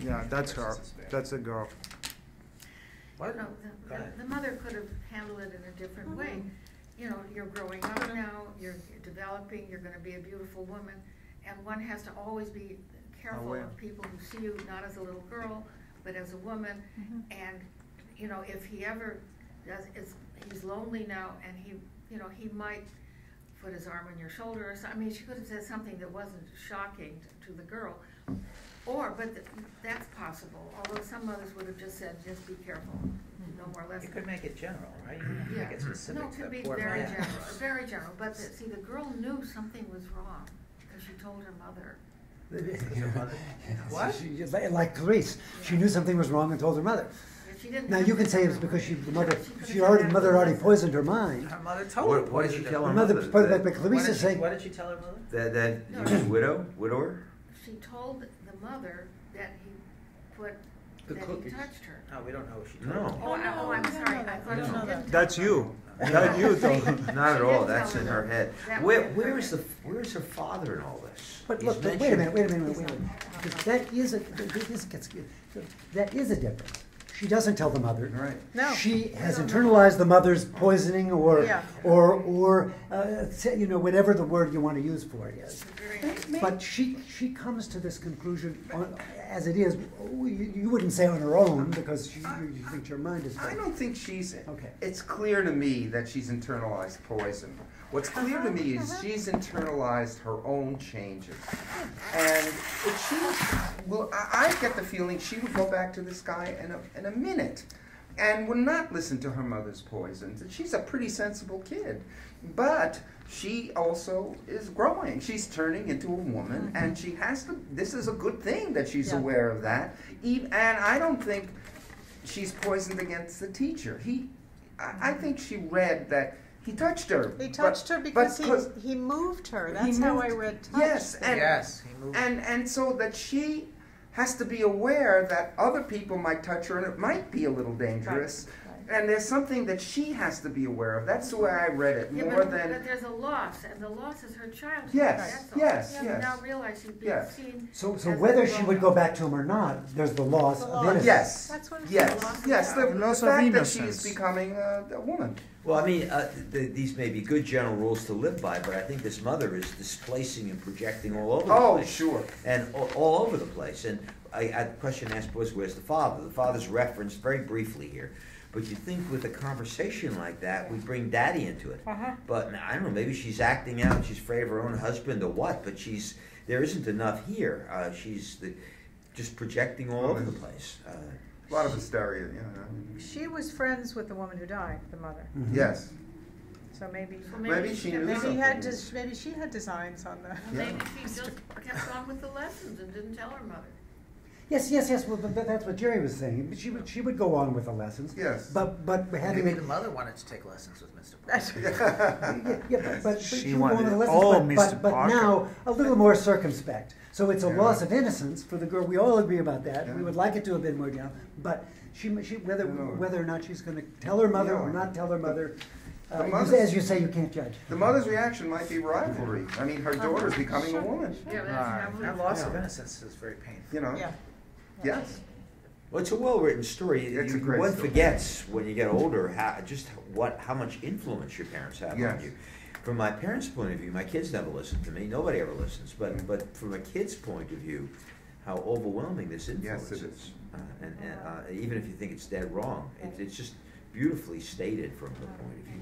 Yeah, that's her. That's a girl. What? No, the mother could have handled it in a different way. You know, you're growing up now, you're developing, you're gonna be a beautiful woman, and one has to always be careful of people who see you not as a little girl, but as a woman. And, you know, if he ever does, he's lonely now, and he might put his arm on your shoulder or something. I mean, she could have said something that wasn't shocking to the girl. But that's possible, although some mothers would have just said, just be careful, no more lessons. You could make it general, right? You don't have to make it specific. No, it could be very general, but see, the girl knew something was wrong, because she told her mother. What? Like Clarice, she knew something was wrong and told her mother. Now you can say it's because the mother already poisoned her mind. Her mother told her. What did she tell her mother? mother? But Clarice is saying. What did she tell her mother? That he was widower? She told the mother that he touched her. No, we don't know what she told her. Oh, I'm sorry. I thought you didn't tell That's her. you. That's you, though. Not at all. That's in her head. Where's her father in all this? But look, wait a minute. That is a difference. She doesn't tell the mother. Right. No. She has internalized the mother's poisoning or whatever the word you want to use for it is. But she comes to this conclusion as it is. You wouldn't say on her own because you think your mind is. I don't think she's. Okay. It's clear to me that she's internalized poison. What's clear to me is she's internalized her own changes, and if she I get the feeling she would go back to this guy in a minute, and would not listen to her mother's poisons. She's a pretty sensible kid, but she also is growing. She's turning into a woman, and she has to. This is a good thing that she's aware of that. And I don't think she's poisoned against the teacher. I think she read that. He touched her. He touched her because he moved her. That's how I read touch. Yes, he moved her. And so that she has to be aware that other people might touch her and it might be a little dangerous. Right. And there's something that she has to be aware of. That's the way I read it. But there's a loss, and the loss is her child. Yes, yes. Now realize she's being seen. So whether she would go back to him or not, there's the loss of innocence. Yes. That's what yes. The fact that she's becoming a woman. Well, I mean, these may be good general rules to live by, but I think this mother is displacing and projecting all over the place. Oh, sure. And all over the place. And the question asked was, where's the father? The father's referenced very briefly here. But you think with a conversation like that, we bring daddy into it. But I don't know, maybe she's acting out, she's afraid of her own husband or what, but there isn't enough here. She's just projecting all over the place. A lot of hysteria, you know. She was friends with the woman who died, the mother. Mm-hmm. Yes. So maybe she knew something. Maybe she had designs on the. Maybe she just kept on with the lessons and didn't tell her mother. Yes. Well, that's what Jerry was saying. She would go on with the lessons. Yes. But having maybe the mother wanted to take lessons with Mr. Parker. but she would go on with the lessons. But now a little more circumspect. So it's a loss of innocence for the girl. We all agree about that. Yeah. We would like it to have been more down. But whether or not she's going to tell her mother or not tell her mother. As you say, you can't judge. The mother's reaction might be rivalry. I mean, her daughter's becoming a woman. That loss of innocence is very painful. You know. Yeah. Yes. Well, it's a well-written story. It's a great one story. Forgets when you get older how much influence your parents have on you. From my parents' point of view, my kids never listen to me. Nobody ever listens. But from a kid's point of view, how overwhelming this influence is. And even if you think it's dead wrong, it's just beautifully stated from her point of view.